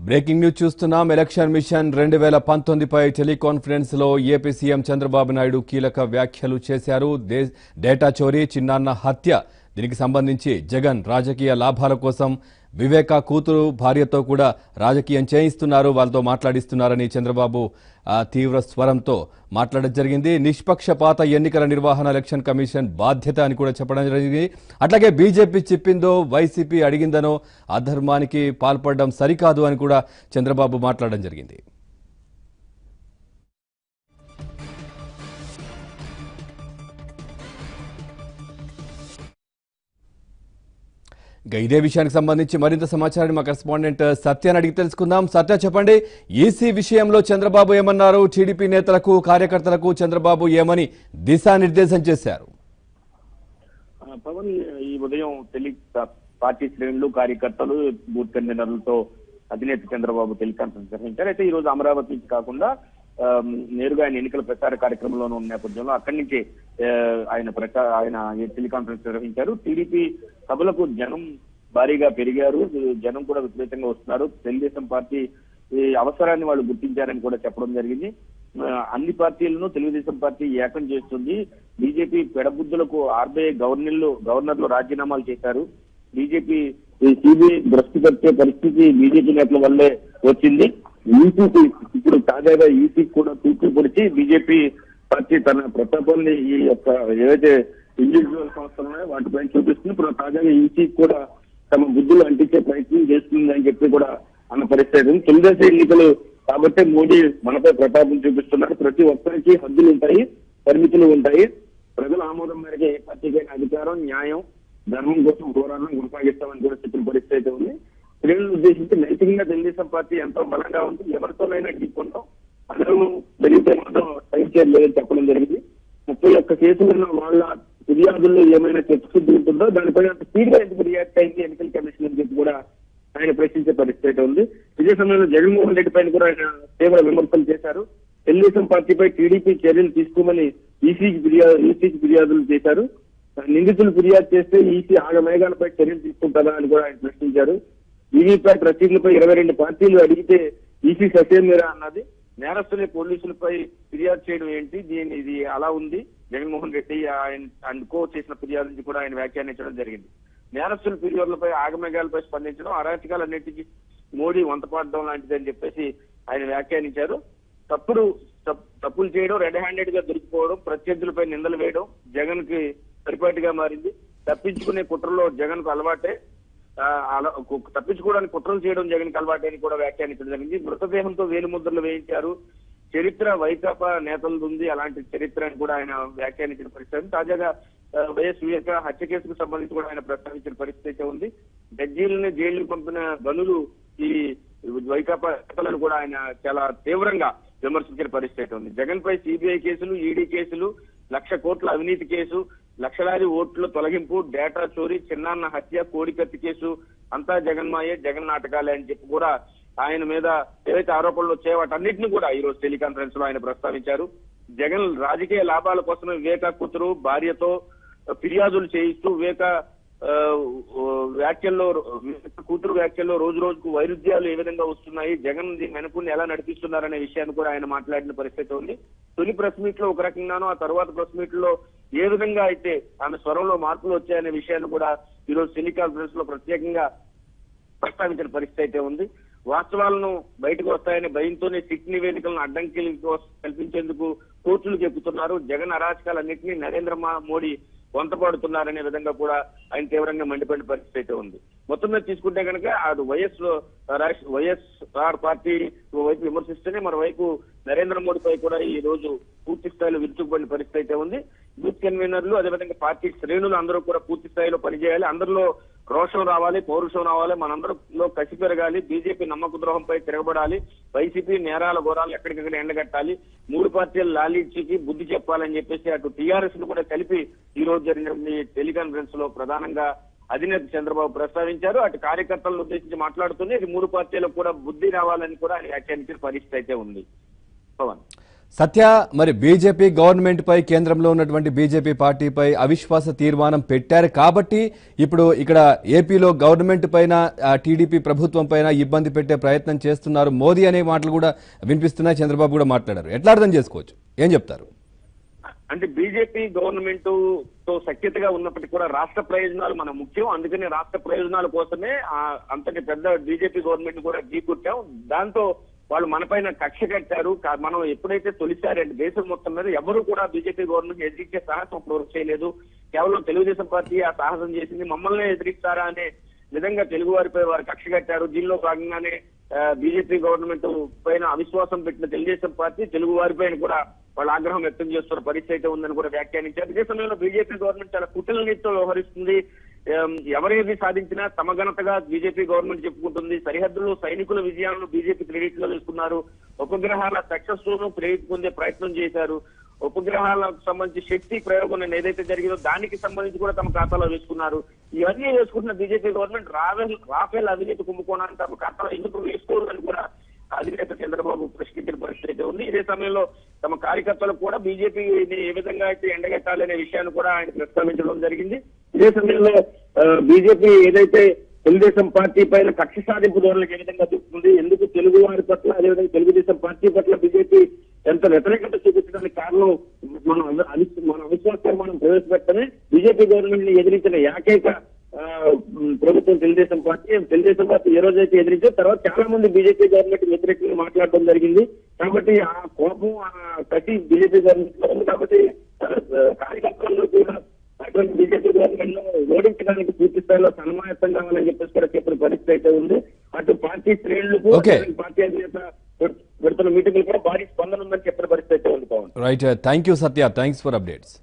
Breaking news చూస్తున్నాం. Election machine 2019పై teleconference లో AP CM Chandrababu Naidu కీలక వ్యాఖ్యలు చేశారు. డేటా చోరీ, చిన్నాన్న హత్య దీనికి సంబంధించి జగన్ రాజకీయ లాభాల కోసం వివేక కూతురు భార్యతో కూడా రాజకీయం చేయిస్తున్నారు, వాళ్ళతో మాట్లాడిస్తున్నారని చంద్రబాబు తీవ్ర స్వరంతో మాట్లాడడం జరిగింది. నిష్పక్షపాత ఎన్నికల నిర్వహణ ఎలక్షన్ కమిషన్ బాధ్యత అని కూడా చెప్పడం జరిగింది. అట్లాగే బీజేపీ చెప్పిందో వైసీపీ అడిగిందనో అధర్మానికి పాల్పడడం సరికాదు అని కూడా చంద్రబాబు మాట్లాడడం జరిగింది. ఇదే విషయానికి సంబంధించి మరింత సమాచారాన్ని మా కరెస్పాండెంట్ సత్యాన్ని అడిగి తెలుసుకుందాం. సత్య, చెప్పండి, ఈసీ విషయంలో చంద్రబాబు ఏమన్నారు? టీడీపీ నేతలకు, కార్యకర్తలకు చంద్రబాబు ఏమని దిశానిర్దేశం చేశారు? పవన్, ఈ ఉదయం పార్టీ శ్రేణులు, కార్యకర్తలు, బూత్ కన్వీనర్లతో అధినేత చంద్రబాబు టెలికాన్ఫరెన్స్ నిర్వహించారు. అయితే ఈ రోజు అమరావతి నుంచి కాకుండా నేరుగా ఆయన ఎన్నికల ప్రచార కార్యక్రమంలోనూ ఉన్న నేపథ్యంలో అక్కడి నుంచి ఆయన టెలికాన్ఫరెన్స్ నిర్వహించారు. టీడీపీ సభలకు జనం భారీగా పెరిగారు, జనం కూడా విపరీతంగా వస్తున్నారు. తెలుగుదేశం పార్టీ అవసరాన్ని వాళ్ళు గుర్తించారని కూడా చెప్పడం జరిగింది. అన్ని పార్టీలను తెలుగుదేశం పార్టీ ఏకం చేస్తుంది. బీజేపీ పెడబుద్ధులకు ఆర్బీఐ గవర్నర్లు రాజీనామాలు చేశారు. బీజేపీ సిబిఐ దృష్టి పెట్టే పరిస్థితి బీజేపీ నేతల వల్లే వచ్చింది. ఈసీకి ఇప్పుడు తాజాగా ఈసీకి కూడా తూట్లు పొడిచి బీజేపీ పార్టీ తన ప్రతాపాన్ని ఈ యొక్క ఏదైతే ఇండివిజువల్ సంస్థలు ఉన్నాయో వాటిపై చూపిస్తుంది. ఇప్పుడు తాజాగా ఈసీకి కూడా తమ బుద్ధులు అంటించే ప్రయత్నం చేస్తుంది అని చెప్పి కూడా అన్న పరిస్థితి. తెలుగుదేశం ఎన్నికలు కాబట్టి మోడీ మనపై ప్రతాపం చూపిస్తున్నారు. ప్రతి ఒక్కరికి హద్దులు ఉంటాయి, పరిమితులు ఉంటాయి. ప్రజల ఆమోదం మేరకు ఏ పార్టీకైనా అధికారం, న్యాయం, ధర్మం కోసం పోరాటం కొనసాగిస్తామని కూడా చెప్పిన పరిస్థితి అయితే ఉంది. స్త్రీలను ఉద్దేశించి నైతికంగా తెలుగుదేశం పార్టీ ఎంతో బలంగా ఉంది. ఎవరితోనైనా ఢీకొంటాం, అందరూ పెరిగితే మాత్రం సైన్షియర్ లేదని చెప్పడం జరిగింది. 31 కేసులను వాళ్ళ ఫిర్యాదుల్లో ఏమైనా చర్చ ఉంటుందో దానిపై అంత స్పీడ్ గా ఎందుకు రియాక్ట్ అయింది ఎన్నికల కమిషన్ అని చెప్పి కూడా ఆయన ప్రశ్నించే పరిస్థితి ఉంది. ఇదే సమయంలో జగన్మోహన్ రెడ్డి పైన కూడా ఆయన తీవ్ర విమర్శలు చేశారు. తెలుగుదేశం పార్టీపై టీడీపీ చర్యలు తీసుకోమని ఈసీకి ఫిర్యాదులు చేశారు. నిందితులు ఫిర్యాదు చేస్తే ఈసీ ఆగమేఘాలపై చర్యలు తీసుకుంటారా అని కూడా ఆయన ప్రశ్నించారు. వీవీప్యాట్ రసీదులపై 22 పార్టీలు అడిగితే ఈసీ ససేమేరా అన్నది. నేరస్తులే పోలీసులపై ఫిర్యాదు చేయడం ఏంటి, ఇది అలా ఉంది. జగన్మోహన్ రెడ్డి కో చేసిన ఫిర్యాదు నుంచి కూడా ఆయన వ్యాఖ్యానించడం జరిగింది. నేరస్తుల ఫిర్యాదులపై ఆగమేఘాలపై స్పందించడం అరాచకాలన్నింటికి మోడీ వంతపాడడం లాంటిది అని చెప్పేసి ఆయన వ్యాఖ్యానించారు. తప్పులు చేయడం, రెడ్ హ్యాండెడ్ గా దొరికిపోవడం, ప్రత్యర్థులపై నిందలు వేయడం జగన్ కి పరిపాటిగా మారింది. తప్పించుకునే కుట్రలో జగన్ కు అలవాటే. తప్పించుకోవడానికి కుట్రలు చేయడం జగన్ కి అలవాటే అని కూడా వ్యాఖ్యానించడం జరిగింది. మృతదేహంతో వేలుముద్రలు వేయించారు. చరిత్ర వైకాపా నేతలు ఉంది, అలాంటి చరిత్ర అని కూడా ఆయన వ్యాఖ్యానించిన పరిస్థితి. తాజాగా వైఎస్ వివేక హత్య కేసుకు సంబంధించి కూడా ఆయన ప్రస్తావించిన పరిస్థితి ఉంది. జడ్జీలని జైలు పంపిన గనులు ఈ వైకాపా నేతలను కూడా ఆయన చాలా తీవ్రంగా విమర్శించిన పరిస్థితి ఉంది. జగన్ పై సిబిఐ కేసులు, ఈడీ కేసులు, 1,00,000 కోట్ల అవినీతి కేసు, లక్షలాది ఓట్ల తొలగింపు, డేటా చోరీ, చిన్నాన్న హత్య, కోడికత్తి కేసు అంతా జగన్మాయే, జగన్ నాటకాలే అని చెప్పి కూడా ఆయన మీద ఏవైతే ఆరోపణలు వచ్చాయో వాటన్నిటిని కూడా ఈ రోజు టెలికాన్ఫరెన్స్ లో ఆయన ప్రస్తావించారు. జగన్ రాజకీయ లాభాల కోసం వివేక కూతురు భార్యతో ఫిర్యాదులు చేయిస్తూ కూతురు వ్యాఖ్యల్లో రోజు రోజుకు వైరుధ్యాలు ఏ విధంగా వస్తున్నాయి, జగన్ వెనుకుని ఎలా నడిపిస్తున్నారనే విషయాన్ని కూడా ఆయన మాట్లాడిన పరిస్థితి ఉంది. తొలి ప్రెస్ మీట్ లో ఒక రకంగానో, ఆ తర్వాత ప్రెస్ మీట్ లో ఏ విధంగా అయితే ఆమె స్వరంలో మార్పులు వచ్చాయనే విషయాన్ని కూడా ఈ రోజు టెలికాన్ఫరెన్స్ లో ప్రత్యేకంగా ప్రస్తావించిన పరిస్థితి అయితే ఉంది. వాస్తవాలను బయటకు వస్తాయని భయంతోనే సిట్ నివేదికలను అడ్డంకిలు కల్పించేందుకు కోర్టులు చెబుతున్నారు. జగన్ అరాచకాలన్నింటినీ నరేంద్ర మోడీ వంతపాడుతున్నారనే విధంగా కూడా ఆయన తీవ్రంగా మండిపడిన పరిస్థితి అయితే ఉంది. మొత్తం మీద తీసుకుంటే కనుక అది వైఎస్ఆర్ పార్టీ వైపు విమర్శిస్తేనే మరోవైపు నరేంద్ర మోడీపై కూడా ఈ రోజు పూర్తి స్థాయిలో విరుచుకుపడిన పరిస్థితి అయితే ఉంది. బూత్ కన్వీనర్లు, అదేవిధంగా పార్టీ శ్రేణులు అందరూ కూడా పూర్తి స్థాయిలో పనిచేయాలి. అందరిలో రోషం రావాలి, పౌరుషం రావాలి, మనందరిలో కసి పెరగాలి. బీజేపీ నమ్మక ద్రోహంపై తిరగబడాలి. వైసీపీ నేరాల ఘోరాలు ఎక్కడికక్కడ ఎండగట్టాలి. 3 పార్టీల లాలీచికి బుద్ధి చెప్పాలని చెప్పేసి అటు టీఆర్ఎస్ ను కూడా కలిపి ఈ రోజు జరిగిన టెలికాన్ఫరెన్స్ లో ప్రధానంగా అధినేత చంద్రబాబు ప్రస్తావించారు. అటు కార్యకర్తలను ఉద్దేశించి మాట్లాడుతూనే ఇది 3 పార్టీలకు కూడా బుద్ధి రావాలని కూడా ఆయన వ్యాఖ్యానించిన పరిస్థితి అయితే ఉంది. పవన్. సత్య, మరి బీజేపీ గవర్నమెంట్ పై కేంద్రంలో ఉన్నటువంటి బీజేపీ పార్టీపై అవిశ్వాస తీర్మానం పెట్టారు కాబట్టి ఇప్పుడు ఇక్కడ ఏపీలో గవర్నమెంట్ పైన టీడీపీ ప్రభుత్వం పైన ఇబ్బంది పెట్టే ప్రయత్నం చేస్తున్నారు మోదీ అనే మాటలు కూడా వినిపిస్తున్నాయి. చంద్రబాబు కూడా మాట్లాడారు. ఎట్లా అర్థం చేసుకోవచ్చు? ఏం చెప్తారు? అంటే బీజేపీ గవర్నమెంట్ తో సఖ్యతగా ఉన్నప్పటికీ కూడా రాష్ట్ర ప్రయోజనాలు మన ముఖ్యం. అందుకని రాష్ట్ర ప్రయోజనాల కోసమే అంతటి పెద్ద బీజేపీ గవర్నమెంట్ కూడా ఢీకొట్టాం. దాంతో వాళ్ళు మనపైన కక్ష కట్టారు. మనం ఎప్పుడైతే తొలిసారి దేశం మొత్తం మీద ఎవరు కూడా బీజేపీ గవర్నమెంట్ ఎదిరించే సాహసం ఇప్పటివరకు చేయలేదు. కేవలం తెలుగుదేశం పార్టీ ఆ సాహసం చేసింది. మమ్మల్ని ఎదిరిస్తారా అనే విధంగా తెలుగు వారిపై వారు కక్ష కట్టారు. దీనిలో భాగంగానే బీజేపీ గవర్నమెంట్ పైన అవిశ్వాసం పెట్టిన తెలుగుదేశం పార్టీ తెలుగు వారిపైన కూడా వాళ్ళ ఆగ్రహం వ్యక్తం చేస్తున్న పరిస్థితి అయితే ఉందని కూడా వ్యాఖ్యానించారు. ఇదే సమయంలో బీజేపీ గవర్నమెంట్ చాలా కుటిలనీతితో వ్యవహరిస్తుంది. ఎవరేది సాధించినా తమ ఘనతగా బీజేపీ గవర్నమెంట్ చెప్పుకుంటుంది. సరిహద్దుల్లో సైనికుల విజయాలను బీజేపీ క్రెడిట్ లో తీసుకున్నారు. ఉపగ్రహాల సక్సెస్ ను క్రెడిట్ పొందే ప్రయత్నం చేశారు. ఉపగ్రహాలకు సంబంధించి శక్తి ప్రయోగం ఏదైతే జరిగిందో దానికి సంబంధించి కూడా తమ ఖాతాలో వేసుకున్నారు. ఇవన్నీ వేసుకుంటున్న బీజేపీ గవర్నమెంట్ రాఫెల్ అవినీతి కుంభకోణాన్ని తమ ఖాతాలో ఎందుకు వేసుకోవాలని కూడా అధినేత చంద్రబాబు ప్రశ్నించిన పరిస్థితి ఉంది. ఇదే సమయంలో తమ కార్యకర్తలు కూడా బీజేపీని ఏ విధంగా అయితే ఎండగట్టాలనే విషయాన్ని కూడా ఆయన ప్రస్తావించడం జరిగింది. ఇదే సమయంలో బీజేపీ ఏదైతే తెలుగుదేశం పార్టీ పైన కక్ష సాధింపు ధోరణికి ఏ విధంగా చూపుతుంది, ఎందుకు తెలుగు వారి పట్ల అదేవిధంగా తెలుగుదేశం పార్టీ పట్ల బీజేపీ ఎంత వ్యతిరేకత చూపించడానికి కారణం మన అవిశ్వాస తీర్మానం ప్రవేశపెట్టనే బీజేపీ గవర్నమెంట్ ని ఎదిరించిన ఏకైక ప్రభుత్వం తెలుగుదేశం పార్టీ ఏ రోజైతే ఎదిరించో తర్వాత చాలా మంది బీజేపీ గవర్నమెంట్ వ్యతిరేకంగా మాట్లాడడం జరిగింది. కాబట్టి ఆ కోపం ఆ కసి బీజేపీ గవర్నమెంట్ లో ఉంది. కాబట్టి కార్యకర్తల్లో కూడా అటువంటి బీజేపీ గవర్నమెంట్ ను ఓడించడానికి పూర్తి స్థాయిలో సన్మాయత్తం కావాలని చెప్పేసి కూడా చెప్పిన పరిస్థితి అయితే ఉంది. అటు పార్టీ శ్రేణులకు పార్టీ అధినేత పెడుతున్న మీటింగ్లు కూడా భారీ స్పందన ఉందని చెప్పిన పరిస్థితి అయితే ఉంది. Right, thank you Satya, thanks for updates.